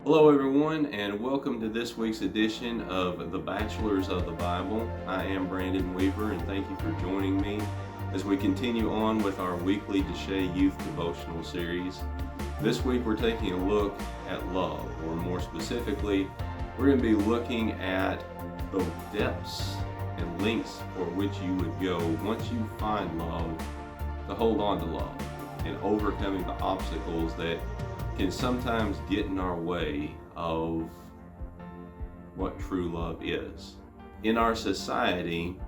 Hello, everyone, and welcome to this week's edition of the Bachelors of the Bible. I am Brandon Weaver, and thank you for joining me as we continue on with our weekly Desha Youth Devotional series. This week, we're taking a look at love, or more specifically, we're going to be looking at the depths and lengths for which you would go once you find love to hold on to love and overcoming the obstacles that can sometimes get in our way of what true love is. In our society,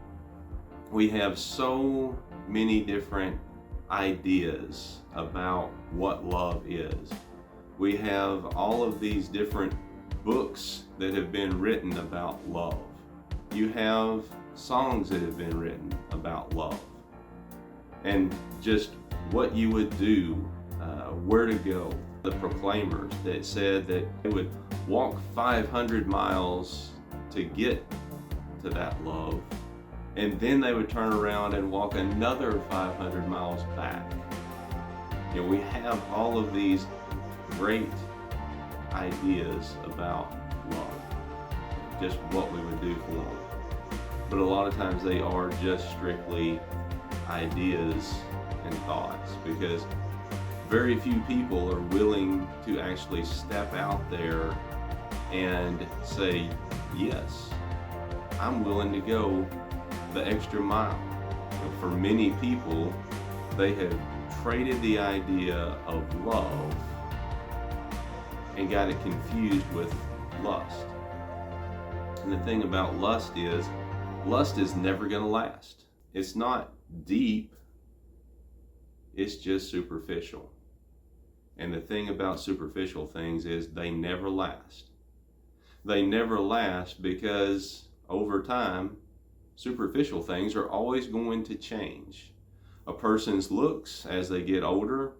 we have so many different ideas about what love is. We have all of these different books that have been written about love. You have songs that have been written about love and just what you would do, where to go. The proclaimers that said that they would walk 500 miles to get to that love, and then they would turn around and walk another 500 miles back. We have all of these great ideas about love, just what we would do for them. But a lot of times they are just strictly ideas and thoughts, because very few people are willing to actually step out there and say, yes, I'm willing to go the extra mile. For many people, they have traded the idea of love and got it confused with lust. And the thing about lust is never going to last. It's not deep, it's just superficial. And the thing about superficial things is they never last. They never last because over time, superficial things are always going to change. A person's looks as they get older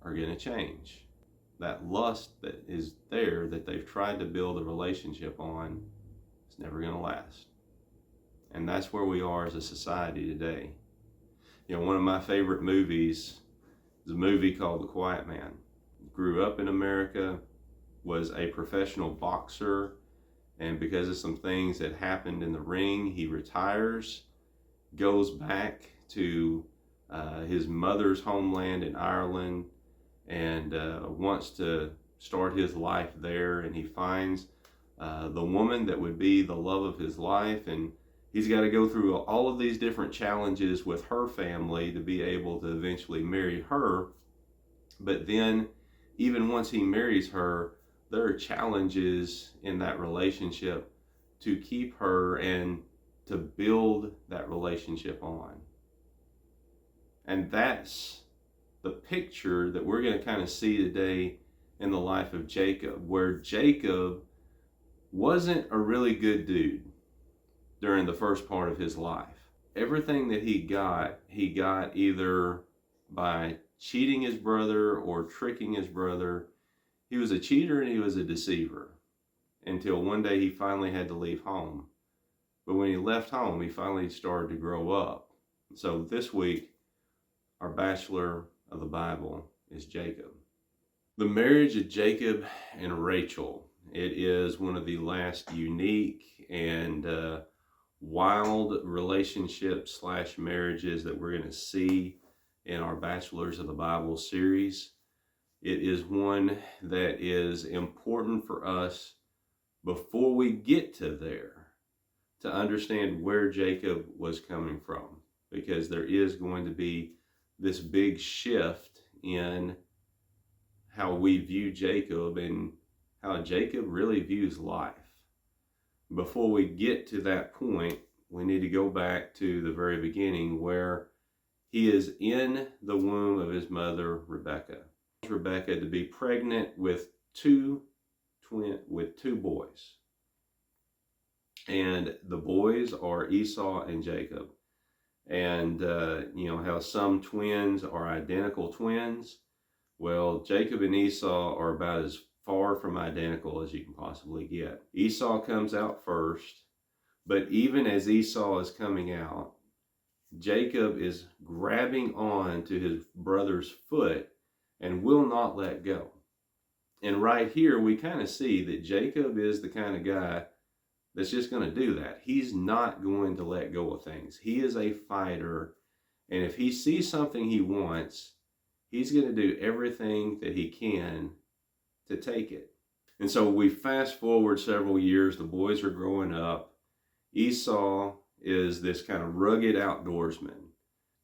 are going to change. That lust that is there that they've tried to build a relationship on is never going to last. And that's where we are as a society today. One of my favorite movies is a movie called The Quiet Man. Grew up in America, was a professional boxer, and because of some things that happened in the ring, he retires, goes back to his mother's homeland in Ireland, and wants to start his life there, and he finds the woman that would be the love of his life, and he's got to go through all of these different challenges with her family to be able to eventually marry her. But then, even once he marries her, there are challenges in that relationship to keep her and to build that relationship on. And that's the picture that we're going to kind of see today in the life of Jacob, where Jacob wasn't a really good dude during the first part of his life. Everything that he got either by cheating his brother or tricking his brother. He was a cheater and he was a deceiver until one day he finally had to leave home. But when he left home, he finally started to grow up. So this week, our Bachelor of the Bible is Jacob. The marriage of Jacob and Rachel, it is one of the last unique and wild relationships / marriages that we're going to see in our Bachelors of the Bible series. It is one that is important for us before we get to there to understand where Jacob was coming from, because there is going to be this big shift in how we view Jacob and how Jacob really views life. Before we get to that point, we need to go back to the very beginning, where he is in the womb of his mother, Rebecca. Rebecca to be pregnant with two boys. And the boys are Esau and Jacob. And how some twins are identical twins. Well, Jacob and Esau are about as far from identical as you can possibly get. Esau comes out first, but even as Esau is coming out, Jacob is grabbing on to his brother's foot and will not let go. And right here, we kind of see that Jacob is the kind of guy that's just going to do that. He's not going to let go of things. He is a fighter. And if he sees something he wants, he's going to do everything that he can to take it. And so we fast forward several years. The boys are growing up. Esau is this kind of rugged outdoorsman.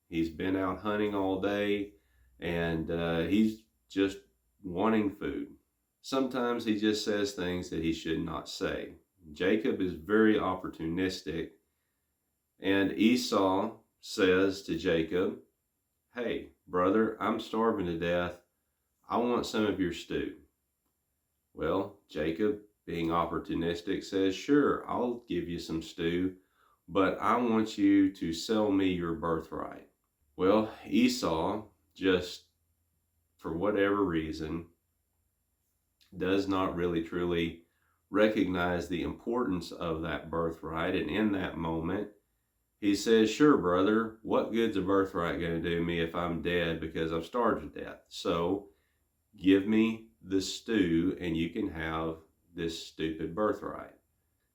He's been out hunting all day, and he's just wanting food. Sometimes he just says things that he should not say. Jacob is very opportunistic, and Esau says to Jacob, "Hey, brother, I'm starving to death. I want some of your stew." Well, Jacob, being opportunistic, says, "Sure, I'll give you some stew, but I want you to sell me your birthright." Well, Esau, just for whatever reason, does not really truly recognize the importance of that birthright. And in that moment, he says, "Sure, brother, what good's a birthright going to do me if I'm dead because I've starved to death? So give me the stew and you can have this stupid birthright."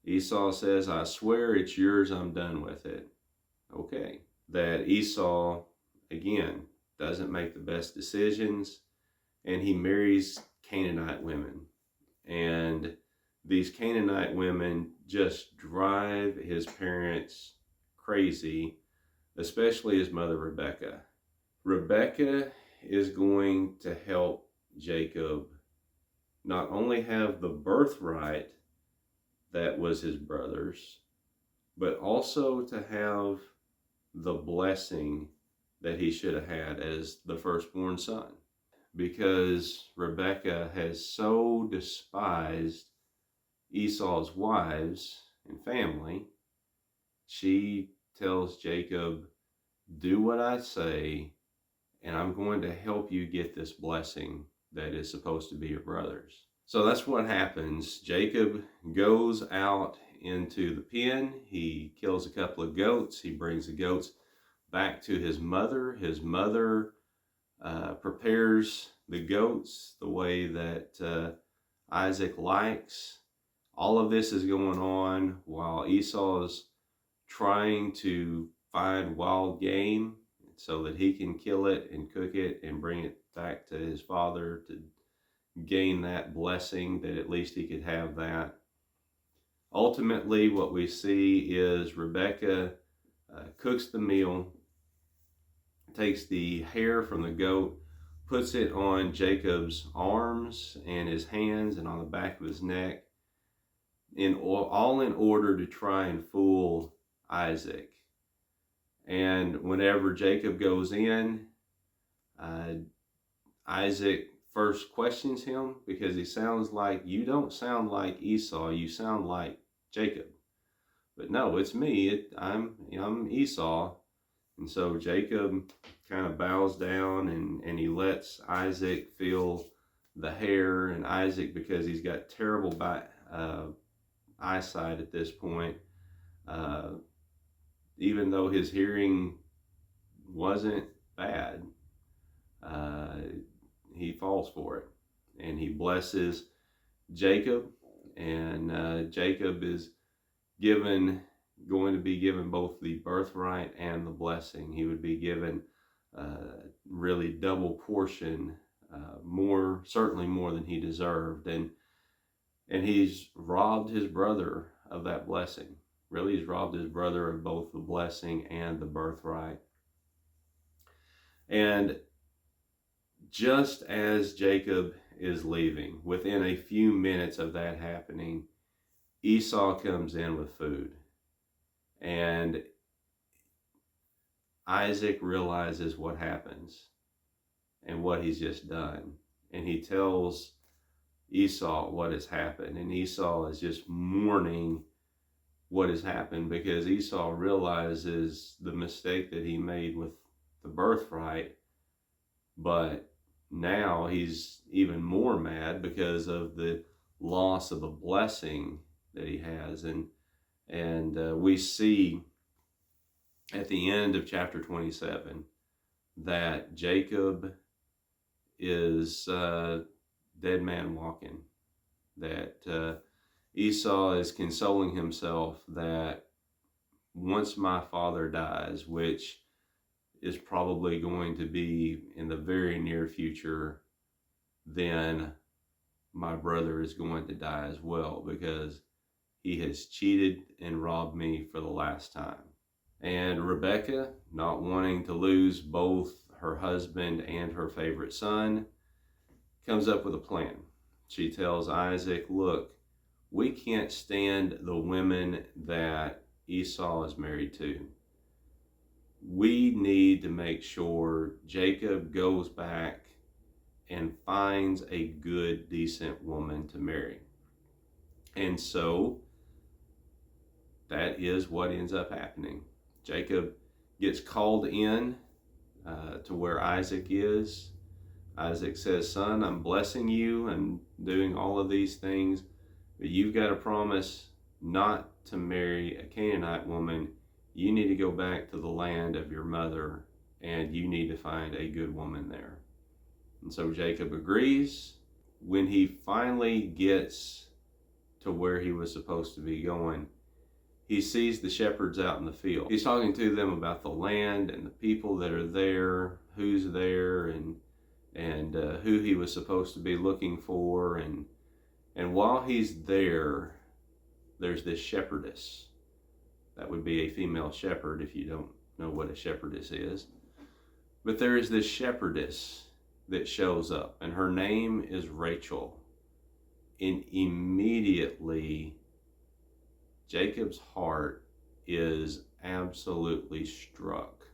Esau says, "I swear it's yours, I'm done with it." Okay. That Esau, again, doesn't make the best decisions, and he marries Canaanite women. And these Canaanite women just drive his parents crazy, especially his mother, Rebecca. Rebecca is going to help Jacob not only have the birthright that was his brother's, but also to have the blessing that he should have had as the firstborn son. Because Rebecca has so despised Esau's wives and family, she tells Jacob, "Do what I say, and I'm going to help you get this blessing that is supposed to be your brother's." So that's what happens. Jacob goes out into the pen. He kills a couple of goats. He brings the goats back to his mother. His mother prepares the goats the way that Isaac likes. All of this is going on while Esau is trying to find wild game so that he can kill it and cook it and bring it back to his father to gain that blessing, that at least he could have that. Ultimately, what we see is Rebecca cooks the meal, takes the hair from the goat, puts it on Jacob's arms and his hands and on the back of his neck, all in order to try and fool Isaac. And whenever Jacob goes in, Isaac first questions him because he sounds like, "You don't sound like Esau, you sound like Jacob." But no, it's me. I'm Esau. And so Jacob kind of bows down and he lets Isaac feel the hair. And Isaac, because he's got terrible eyesight at this point, even though his hearing wasn't bad, he falls for it. And he blesses Jacob. And Jacob is going to be given both the birthright and the blessing. He would be given really double portion, certainly more than he deserved. And he's robbed his brother of that blessing. Really, he's robbed his brother of both the blessing and the birthright. And just as Jacob is leaving, within a few minutes of that happening, Esau comes in with food. And Isaac realizes what happens and what he's just done. And he tells Esau what has happened. And Esau is just mourning what has happened because Esau realizes the mistake that he made with the birthright. But now he's even more mad because of the loss of a blessing that he has. And we see at the end of chapter 27 that Jacob is dead man walking. That Esau is consoling himself that once my father dies, which is probably going to be in the very near future, then my brother is going to die as well, because he has cheated and robbed me for the last time. And Rebecca, not wanting to lose both her husband and her favorite son, comes up with a plan. She tells Isaac, look, we can't stand the women that Esau is married to. We need to make sure Jacob goes back and finds a good, decent woman to marry. And so that is what ends up happening. Jacob gets called in to where Isaac is. Isaac says, son, I'm blessing you and doing all of these things, but you've got to promise not to marry a Canaanite woman. You need to go back to the land of your mother, and you need to find a good woman there. And so Jacob agrees. When he finally gets to where he was supposed to be going, he sees the shepherds out in the field. He's talking to them about the land and the people that are there, who's there, and who he was supposed to be looking for. And while he's there, there's this shepherdess. That would be a female shepherd if you don't know what a shepherdess is. But there is this shepherdess that shows up, and her name is Rachel. And immediately, Jacob's heart is absolutely struck.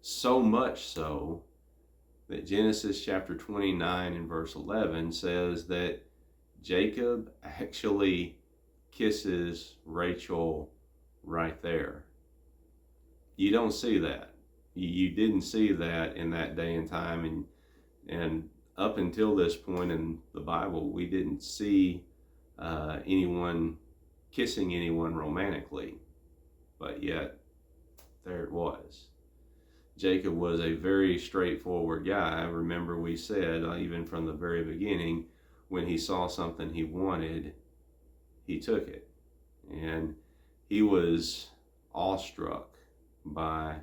So much so that Genesis chapter 29 and verse 11 says that Jacob actually kisses Rachel right there. You don't see that. You didn't see that in that day and time, and up until this point in the Bible, we didn't see anyone kissing anyone romantically, but yet there it was. Jacob was a very straightforward guy. Remember, we said even from the very beginning, when he saw something he wanted, he took it. And he was awestruck by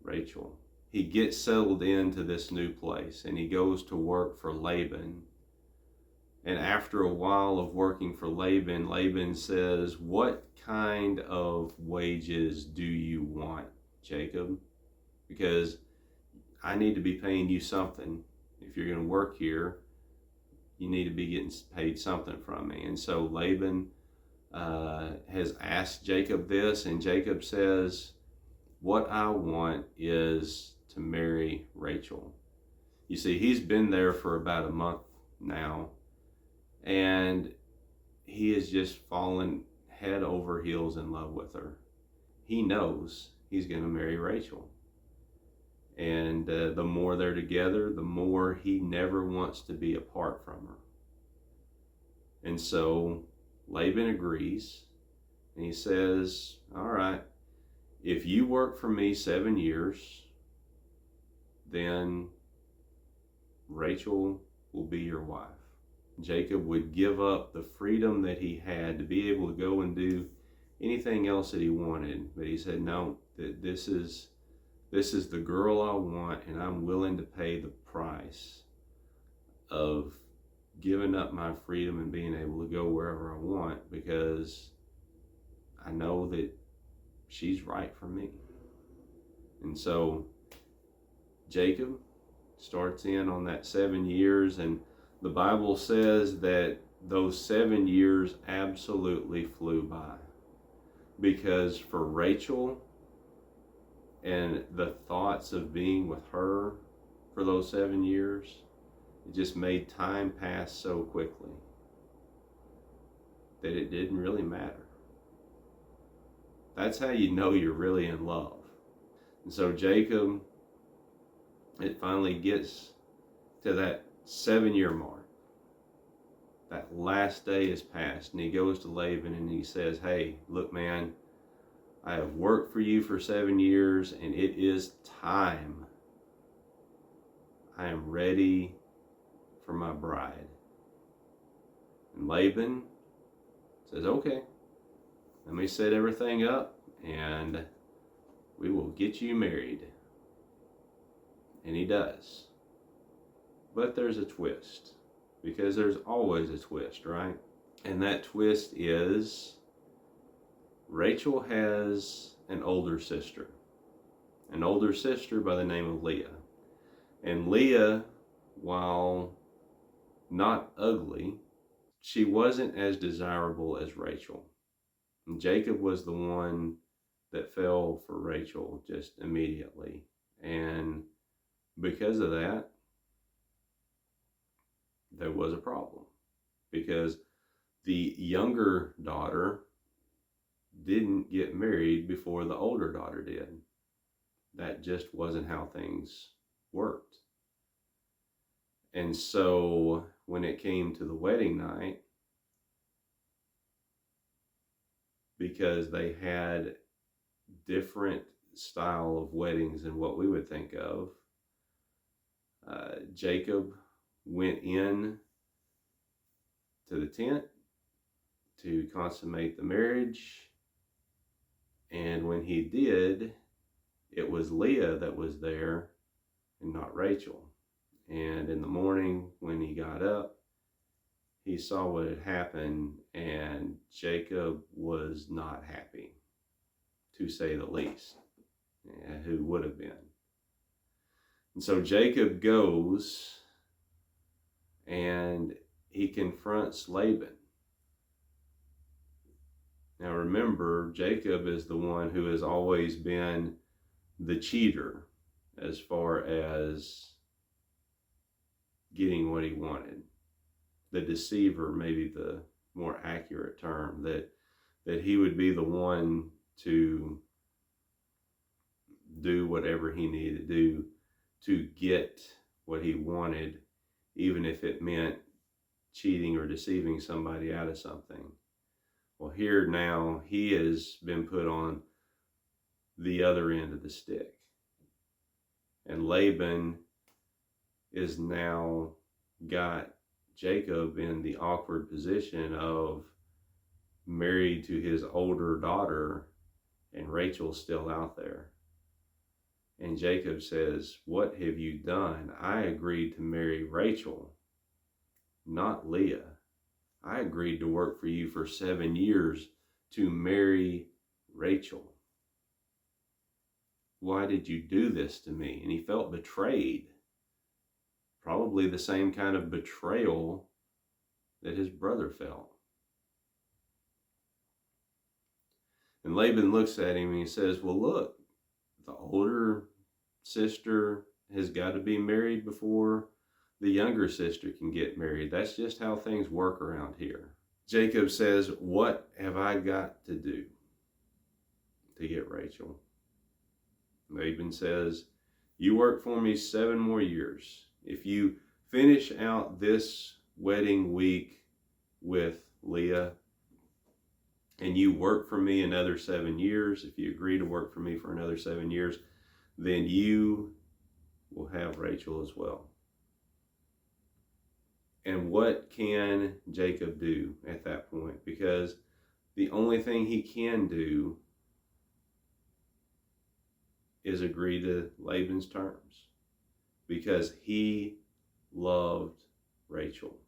Rachel. He gets settled into this new place, and he goes to work for Laban. And after a while of working for Laban, Laban says, what kind of wages do you want, Jacob? Because I need to be paying you something. If you're going to work here, you need to be getting paid something from me. And so Laban has asked Jacob this, and Jacob says, what I want is to marry Rachel. You see, he's been there for about a month now, and he has just fallen head over heels in love with her. He knows he's going to marry Rachel. And the more they're together, the more he never wants to be apart from her. And so Laban agrees, and he says, all right, if you work for me 7 years, then Rachel will be your wife. Jacob would give up the freedom that he had to be able to go and do anything else that he wanted. But he said, no, this is the girl I want, and I'm willing to pay the price of giving up my freedom and being able to go wherever I want, because I know that she's right for me. And so Jacob starts in on that 7 years, and the Bible says that those 7 years absolutely flew by, because for Rachel and the thoughts of being with her for those 7 years, it just made time pass so quickly that it didn't really matter. That's how you know you're really in love. And so Jacob, it finally gets to that 7-year mark. That last day is passed, and he goes to Laban and he says, hey, look, man, I have worked for you for 7 years, and it is time. I am ready for my bride. And Laban says, okay, let me set everything up and we will get you married. And he does. But there's a twist, because there's always a twist, right? And that twist is Rachel has an older sister by the name of Leah. And Leah, while not ugly, she wasn't as desirable as Rachel. And Jacob was the one that fell for Rachel just immediately. And because of that, there was a problem. Because the younger daughter didn't get married before the older daughter did. That just wasn't how things worked. And so when it came to the wedding night, because they had different style of weddings than what we would think of, Jacob went in to the tent to consummate the marriage. And when he did, it was Leah that was there and not Rachel. And in the morning when he got up, he saw what had happened, and Jacob was not happy, to say the least. Who would have been? And so Jacob goes and he confronts Laban. Now remember, Jacob is the one who has always been the cheater as far as getting what he wanted. The deceiver, maybe the more accurate term, that he would be the one to do whatever he needed to do to get what he wanted, even if it meant cheating or deceiving somebody out of something. Well, here now he has been put on the other end of the stick. And Laban is now got Jacob in the awkward position of married to his older daughter, and Rachel's still out there. And Jacob says, "What have you done? I agreed to marry Rachel, not Leah. I agreed to work for you for 7 years to marry Rachel. Why did you do this to me?" And he felt betrayed. Probably the same kind of betrayal that his brother felt. And Laban looks at him and he says, "Well, look, the older sister has got to be married before the younger sister can get married. That's just how things work around here." Jacob says, "What have I got to do to get Rachel?" Laban says, "You work for me 7 more years. If you finish out this wedding week with Leah, and you work for me another 7 years, if you agree to work for me for another 7 years, then you will have Rachel as well." And what can Jacob do at that point? Because the only thing he can do is agree to Laban's terms, because he loved Rachel.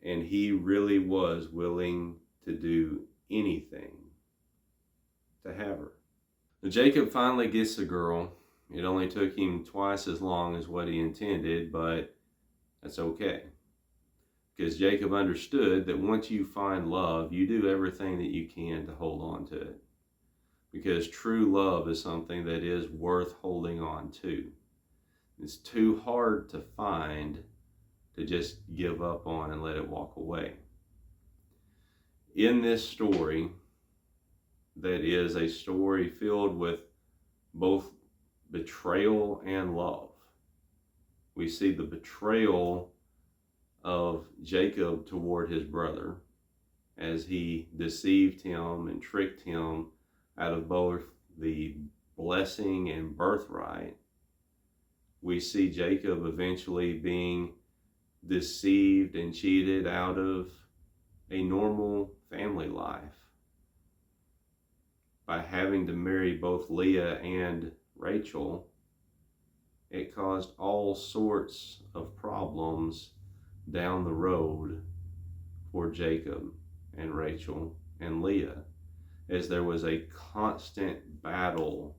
And he really was willing to do anything to have her. Now, Jacob finally gets the girl. It only took him twice as long as what he intended, but that's okay. Because Jacob understood that once you find love, you do everything that you can to hold on to it. Because true love is something that is worth holding on to. It's too hard to find to just give up on and let it walk away. In this story, that is a story filled with both betrayal and love. We see the betrayal of Jacob toward his brother as he deceived him and tricked him out of both the blessing and birthright We see Jacob eventually being deceived and cheated out of a normal family life by having to marry both Leah and Rachel. It caused all sorts of problems down the road for Jacob and Rachel and Leah, as there was a constant battle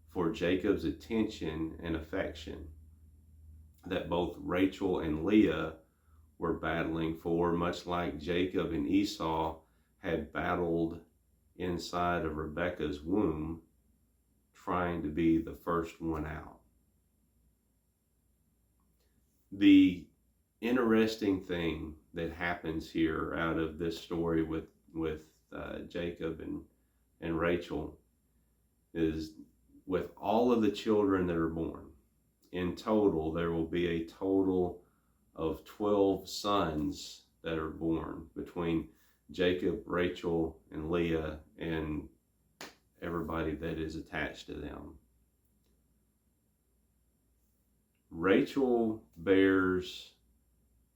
for Jacob's attention and affection that both Rachel and Leah were battling for, much like Jacob and Esau had battled inside of Rebekah's womb, trying to be the first one out. The interesting thing that happens here out of this story with Jacob and Rachel is, with all of the children that are born, in total there will be a total of 12 sons that are born between Jacob, Rachel, and Leah, and everybody that is attached to them. Rachel bears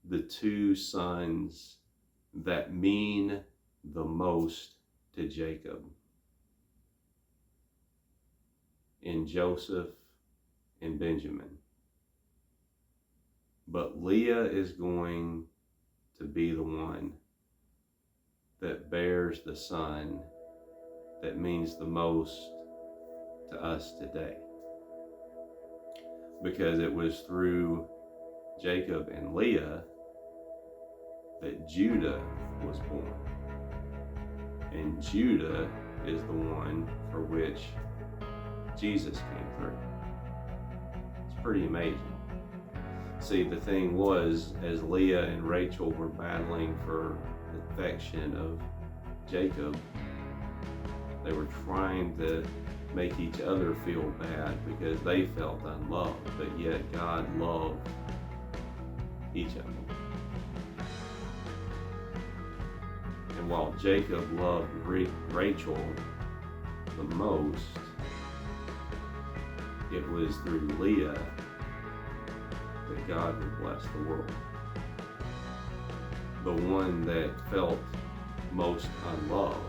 the two sons that mean the most to Jacob, in Joseph and Benjamin. But Leah is going to be the one that bears the son that means the most to us today, because it was through Jacob and Leah that Judah was born. And Judah is the one for which Jesus came through. It's pretty amazing. See, the thing was, as Leah and Rachel were battling for the affection of Jacob, they were trying to make each other feel bad because they felt unloved, but yet God loved each of them. And while Jacob loved Rachel the most, it was through Leah that God would bless the world. The one that felt most unloved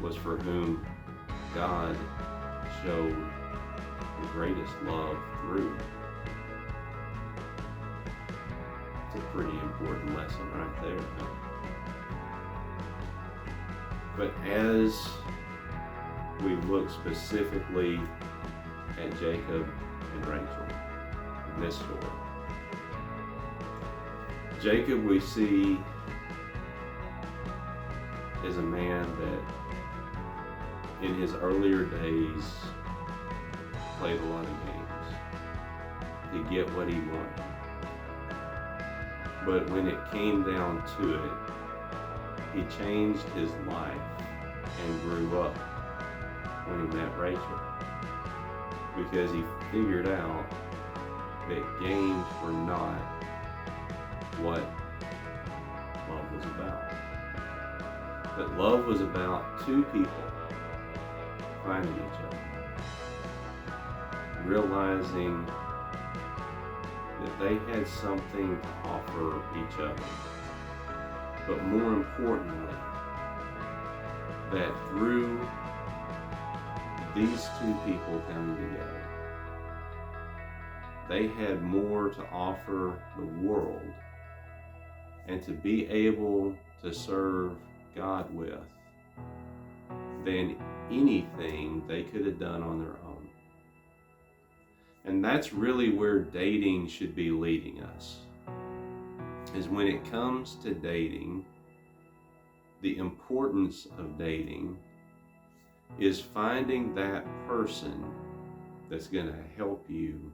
was for whom God showed the greatest love through. It's a pretty important lesson right there. But as we look specifically at Jacob and Rachel in this story, Jacob we see is a man that in his earlier days played a lot of games to get what he wanted. But when it came down to it, he changed his life and grew up when he met Rachel, because he figured out that games were not what love was about. That love was about two people finding each other, realizing that they had something to offer each other, but more importantly, that through these two people coming together, they had more to offer the world and to be able to serve God with than anything they could have done on their own. And that's really where dating should be leading us, is when it comes to dating, the importance of dating is finding that person that's going to help you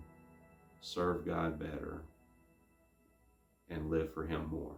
serve God better and live for Him more.